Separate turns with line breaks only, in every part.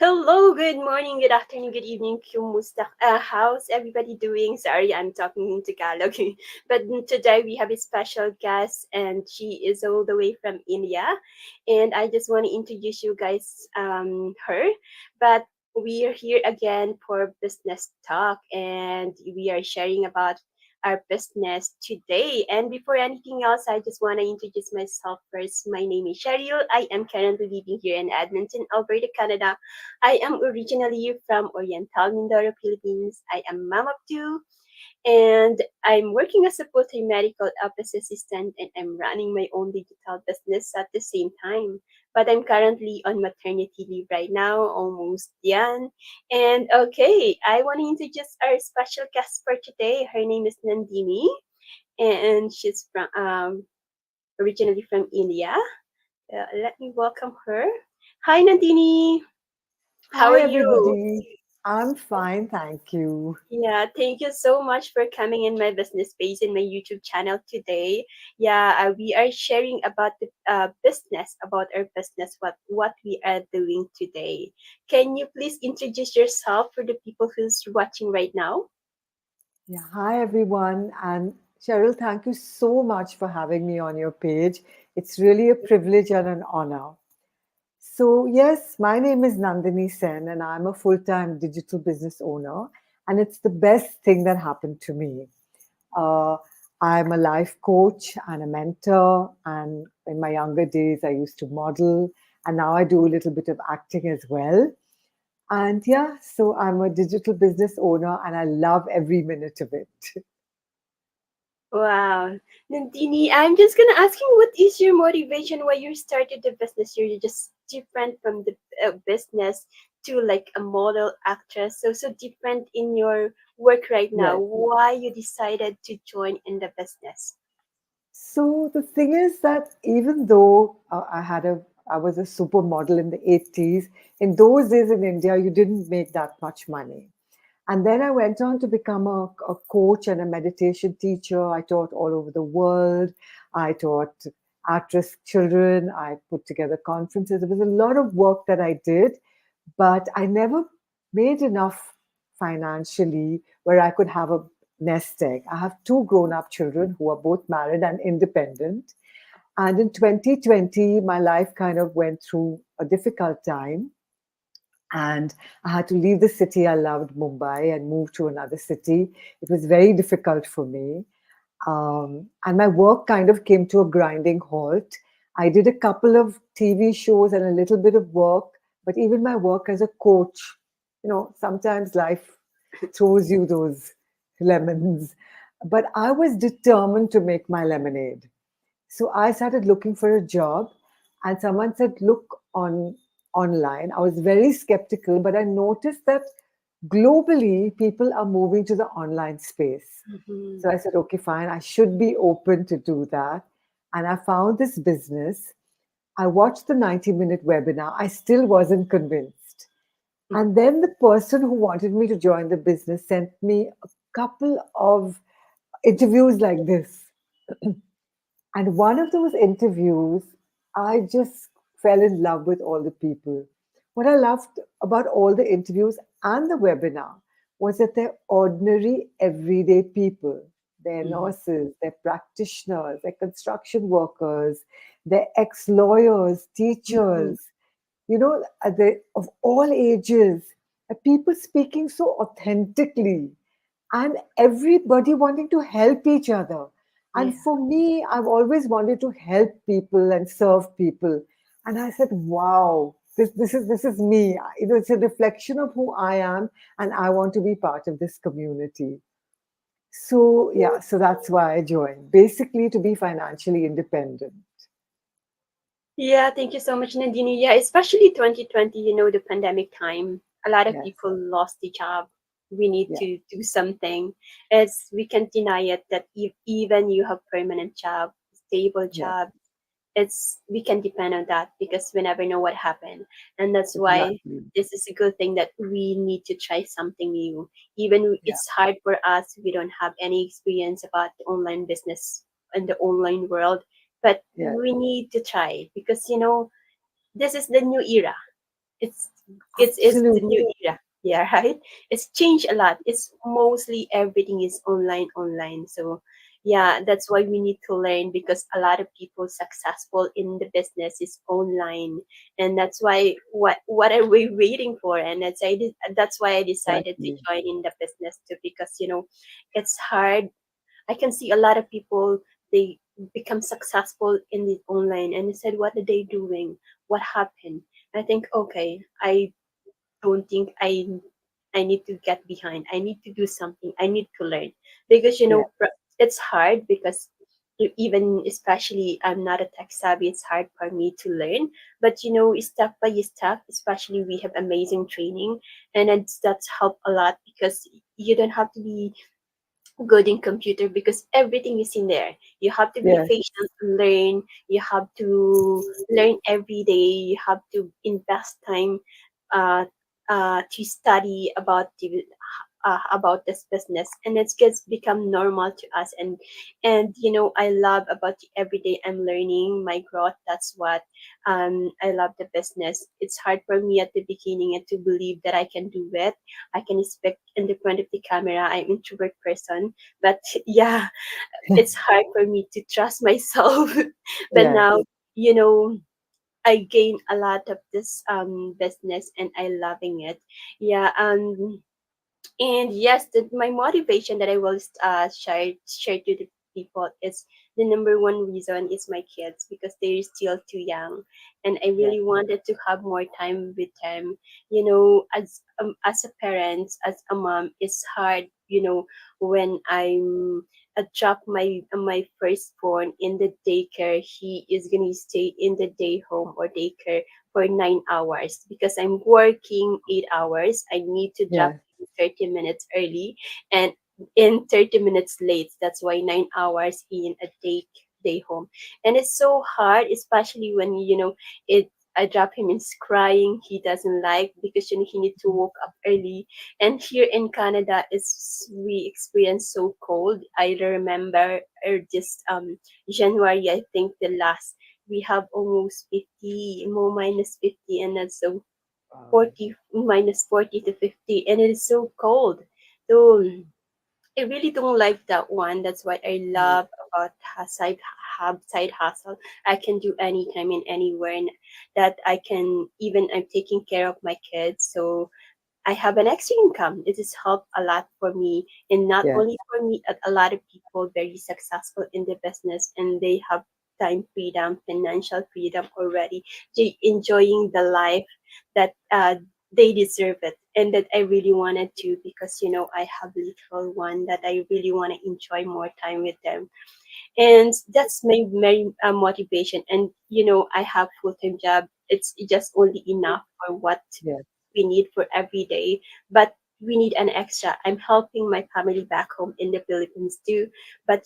Hello, good morning, good afternoon, good evening, kumusta? How's everybody doing? Sorry, I'm talking in Tagalog. But today we have a special guest, and she is all the way from India. And I just want to introduce you guys her. But we are here again for business talk, and we are sharing about our business today. And before anything else, I just want to introduce myself first. My name is Cheryl. I am currently living here in Edmonton, Alberta, Canada. I am originally from Oriental Mindoro, Philippines. I am mom of two, and I'm working as a full-time medical office assistant, and I'm running my own digital business at the same time. But I'm currently on maternity leave right now, almost done. And okay, I want to introduce our special guest for today. Her name is Nandini, and she's from originally from India. Let me welcome her. Hi, Nandini. How
Hi,
are you?
everybody. I'm fine, thank you.
Yeah, thank you so much for coming in my business page in my YouTube channel today. Yeah, we are sharing about the business, about our business, what we are doing today. Can you please introduce yourself for the people who's watching right now?
Yeah, hi, everyone. And Cheryl, thank you so much for having me on your page. It's really a privilege and an honor. So, yes, my name is Nandini Sen, and I'm a full time digital business owner. And it's the best thing that happened to me. Uh, I'm a life coach and a mentor. And in my younger days, I used to model. And now I do a little bit of acting as well. And yeah, so I'm a digital business owner and I love every minute of it.
Wow. Nandini, I'm just gonna ask you, what is your motivation why you started the business? You're just different from the business to like a model actress. So different in your work right now.
Yes.
Why you decided to join in the business?
So the thing is that even though I was a supermodel in the 80s, in those days in India, you didn't make that much money. And then I went on to become a coach and a meditation teacher. I taught all over the world. I taught at-risk children. I put together conferences. There was a lot of work that I did, but I never made enough financially where I could have a nest egg. I have two grown-up children who are both married and independent. And in 2020, my life kind of went through a difficult time and I had to leave the city I loved, Mumbai, and move to another city. It was very difficult for me. And my work kind of came to a grinding halt. I did a couple of TV shows and a little bit of work, but even my work as a coach, sometimes life throws you those lemons. But I was determined to make my lemonade. So I started looking for a job, and someone said, "Look online." I was very skeptical, but I noticed that globally people are moving to the online space.
Mhm.
So I said, "Okay, fine. I should be open to do that." And I found this business. I watched the 90-minute webinar. I still wasn't convinced. And then the person who wanted me to join the business sent me a couple of interviews like this. And one of those interviews, I just fell in love with all the people. What I loved about all the interviews and the webinar was that they're ordinary, everyday people. They're
Mhm.
nurses, they're practitioners, they're construction workers, they're ex lawyers,
Mhm.
teachers, they of all ages, people speaking so authentically and everybody wanting to help each other. And
Yeah.
for me, I've always wanted to help people and serve people. And I said, wow, this is me. It's a reflection of who I am, and I want to be part of this community. So yeah, so that's why I joined. Basically to be financially independent.
Yeah, thank you so much, Nandini. Yeah, especially 2020, the pandemic time. A lot of
Yes,
people lost the job. We need
yes,
to do something. As we can't deny it that even you have permanent job, stable
yes,
job, we can depend on that because we never know what happened. And that's why
exactly.
this is a good thing that we need to try something new. Even
Yeah,
it's hard for us, we don't have any experience about the online business and the online world, but
yes,
we need to try because this is the new era. It's It's the new
Absolutely.
era. Yeah, right. It's changed a lot. It's mostly everything is online. So yeah, that's why we need to learn, because a lot of people successful in the business is online, and that's why what are we waiting for? And that's why I decided to
Exactly.
join in the business too, because it's hard. I can see a lot of people, they become successful in the online, and I said, what are they doing? What happened? I think, okay, I don't think I need to get behind. I need to do something. I need to learn, because
Yeah.
it's hard, because even especially I'm not a tech savvy. It's hard for me to learn, but step by step. Especially we have amazing training, and that's helped a lot, because you don't have to be good in computer, because everything is in there. You have to be
Yes.
patient to learn. You have to learn every day. You have to invest time uh, to study about this business, and it's just become normal to us. And I love about the every day I'm learning my growth. That's what I love the business. It's hard for me at the beginning and to believe that I can do it. I can speak in the front of the camera. I'm introvert person, but yeah, it's hard for me to trust myself. But
Yes.
now, you know, I gain a lot of this business, and I loving it. Yeah, and yes, my motivation that I will share to the people is the number one reason is my kids, because they're still too young, and I
Yes.
really wanted to have more time with them. As a parent, as a mom, it's hard. When I drop my firstborn in the daycare, he is gonna stay in the day home or daycare for 9 hours, because I'm working 8 hours. I need to drop
Yes.
30 minutes early and in 30 minutes late. That's why 9 hours in a day home. And it's so hard, especially when it I drop him in crying. He doesn't like, because he need to wake up early. And here in Canada, we experience so cold. I remember just January, I think the last we have almost 50, more minus 50, and that's so
Wow.
40 minus 40 to 50, and it is so cold. So I really don't like that one. That's what I
Mm.
love about side hustle. I can do anytime and anywhere, and that I can, even I'm taking care of my kids, so I have an extra income. It has helped a lot for me, and not
Yes.
only for me, a lot of people very successful in the business, and they have time freedom, financial freedom already. They enjoying the life that they deserve it, and that I really wanted to, because I have little one that I really want to enjoy more time with them, and that's my motivation. And I have full time job. It's just only enough for what
Yes.
we need for every day, but we need an extra. I'm helping my family back home in the Philippines too, but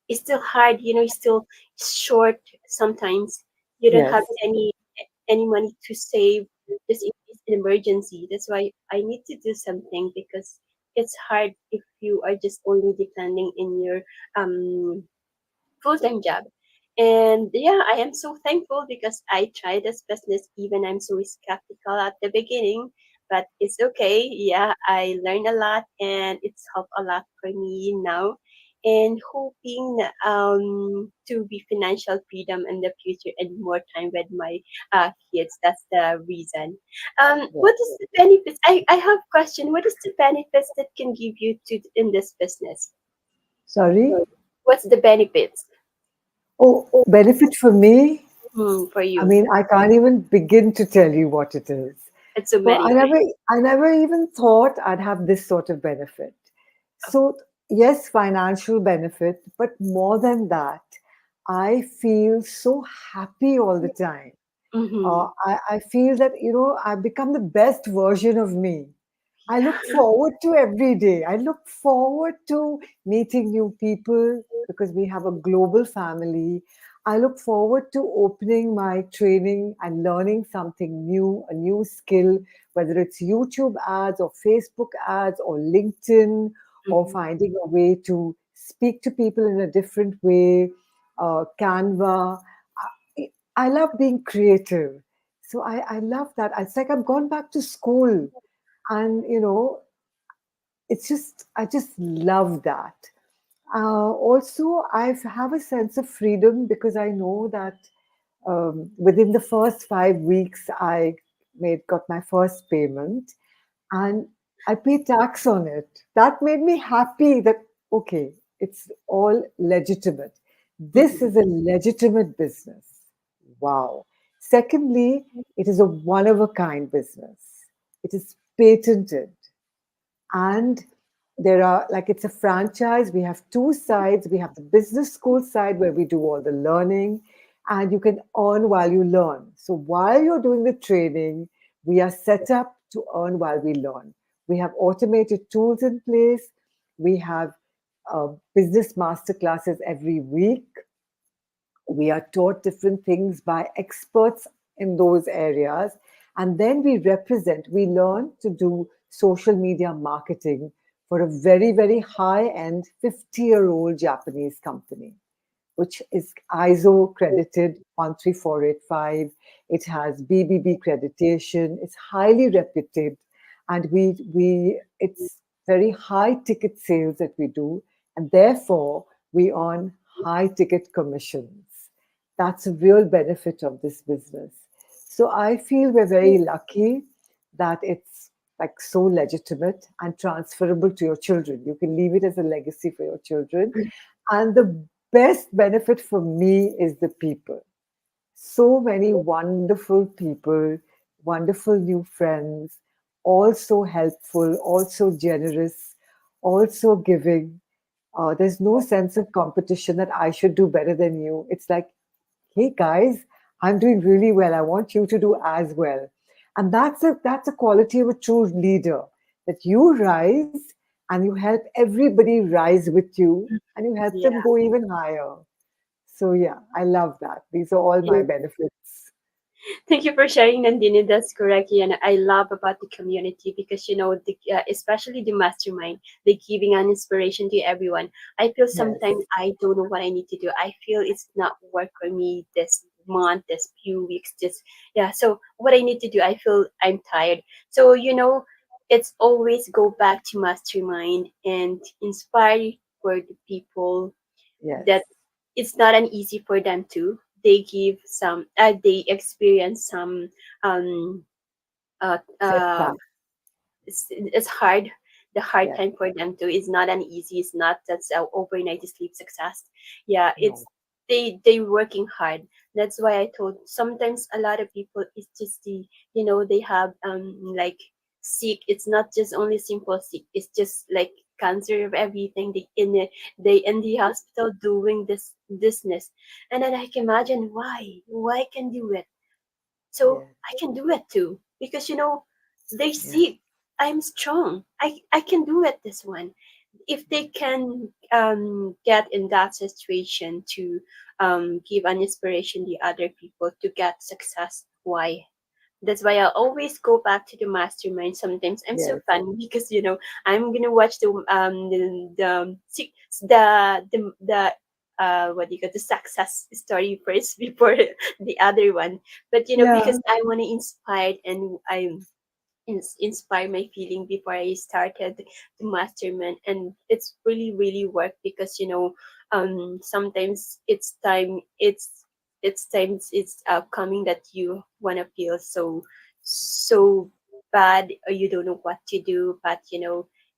it's still hard. It's still short sometimes. You don't
Yes.
have any money to save just in case an emergency. That's why I need to do something, because it's hard if you are just only depending in your um full-time job. And yeah, I am so thankful, because I tried this business, even I'm so skeptical at the beginning, but it's okay. Yeah, I learned a lot, and it's helped a lot for me now. And hoping to be financial freedom in the future and more time with my kids. That's the reason.
Yes.
What is the benefits? I have question. What is the benefits that can give you to in this business?
Sorry.
What's the benefits?
Oh, benefit for me.
For
I
you.
mean, I can't even begin to tell you what it is.
It's so
Well,
many,
I never even thought I'd have this sort of benefit.
right?
So, yes, financial benefit, but more than that, I feel so happy all the time.
Mm-hmm.
I feel that, I've become the best version of me. I look forward to every day. I look forward to meeting new people because we have a global family. I look forward to opening my training and learning something new, a new skill, whether it's YouTube ads or Facebook ads or LinkedIn, or
Mm-hmm.
finding a way to speak to people in a different way, Canva. I love being creative. So I love that. It's like I've gone back to school, and it's just I just love that. Also, I have a sense of freedom because I know that within the first 5 weeks, I made got my first payment, and I pay tax on it. That made me happy that, okay, it's all legitimate. This
Mhm.
is a legitimate business. Wow. Secondly, it is a one of a kind business. It is patented, and there are, like, it's a franchise. We have two sides. We have the business school side where we do all the learning, and you can earn while you learn. So while you're doing the training, we are set up to earn while we learn. We have automated tools in place. We have business master classes every week. We are taught different things by experts in those areas, and then we learn to do social media marketing for a very, very high end 50-year-old Japanese company, which is ISO credited 13485. It has BBB accreditation. It's highly reputed, and we it's very high ticket sales that we do, and therefore we earn high ticket commissions. That's a real benefit of this business. So I feel we're very lucky that it's like so legitimate and transferable to your children. You can leave it as a legacy for your children, and the best benefit for me is the people. So many wonderful people, wonderful new friends, also helpful, also generous, also giving. There's no sense of competition that I should do better than you. It's like, hey guys, I'm doing really well. I want you to do as well. And that's a quality of a true leader, that you rise and you help everybody rise with you, and you help them
Yeah.
go even higher. So yeah, I love that. These are all my benefits.
Thank you for sharing, Nandini. That's correct. Yeah, and I love about the community because especially the mastermind, they giving an inspiration to everyone. I feel sometimes
Yes,
I don't know what I need to do. I feel it's not work for me this month, this few weeks. Just yeah. So what I need to do, I feel I'm tired. So it's always go back to mastermind and inspire for the people that
yes.
it's not an easy for them too. They experience some um uh, uh
Setback.
it's hard. The hard
Yes.
time for them too is not an easy. It's not that's overnight sleep success. Yeah,
No.
it's they working hard. That's why I told sometimes a lot of people it's just they have like sick. It's not just only simple sick. It's just like cancer of everything. They in the hospital doing this business, and then I can imagine why I can do it, so
Yes.
I can do it too because they
Yes.
see I'm strong. I can do it. This one, if they can get in that situation to give an inspiration the other people to get success, why? That's why I always go back to the mastermind. Sometimes I'm so
Yes.
fun because I'm gonna watch the what do you call the success story first before the other one. But
Yeah.
because I want to inspire and I inspire my feeling before I started the mastermind, and it's really really work because sometimes it's coming that you wanna feel so bad or you don't know what to do, but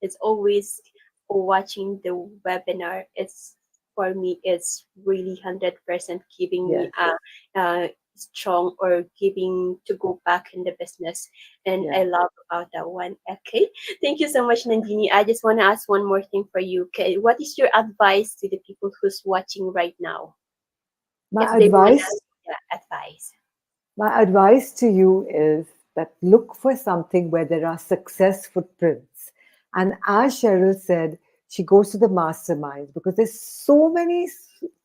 it's always watching the webinar. It's for me it's really 100% giving me
Yes.
a strong or giving to go back in the business, and I
Yeah.
love about that one. Okay, thank you so much, Nandini. I just want to ask one more thing for you. Okay, what is your advice to the people who's watching right now if
My
they want
advice
advice?
My advice to you is that look for something where there are success footprints. And as Cheryl said, she goes to the masterminds because there's so many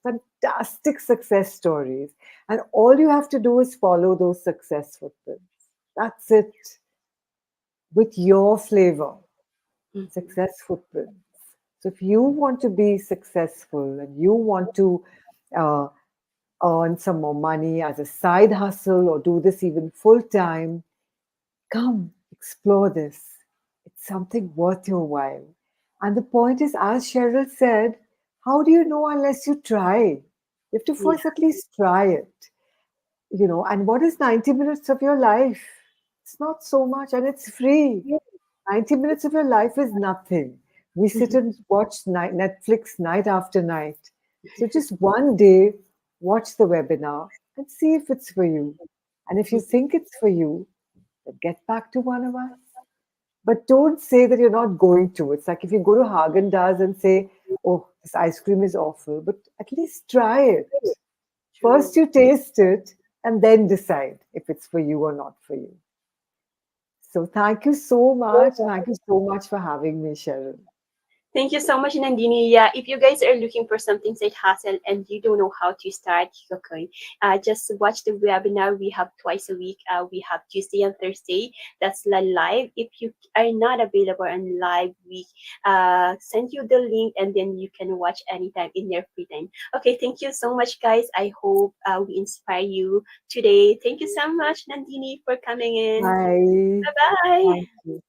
fantastic success stories. And all you have to do is follow those success footprints. That's it, with your flavor,
Mhm.
success footprints. So if you want to be successful and you want to uh, earn some more money as a side hustle or do this even full time, come explore this. It's something worth your while. And the point is, as Cheryl said, how do you know unless you try? You have to
Yeah.
first at least try it. And what is 90 minutes of your life? It's not so much, and it's free. 90 minutes of your life is nothing. We sit and watch Netflix night after night. So just one day, watch the webinar and see if it's for you. And if you think it's for you, then get back to one of us. But don't say that you're not going to. It's like if you go to Haagen Dazs and say, oh, this ice cream is awful, but at least try it. First,
True.
you taste it and then decide if it's for you or not for you. So, thank you so much. Thank you so much for having me, Cheryl.
Thank you so much, Nandini. Yeah, if you guys are looking for something side hustle and you don't know how to start Hikokoin, just watch the webinar we have twice a week. We have Tuesday and Thursday. That's live. If you are not available on live, we send you the link and then you can watch anytime in your free time. Okay, thank you so much, guys. I hope we inspire you today. Thank you so much, Nandini, for coming in.
Bye.
Bye bye.
Thank you.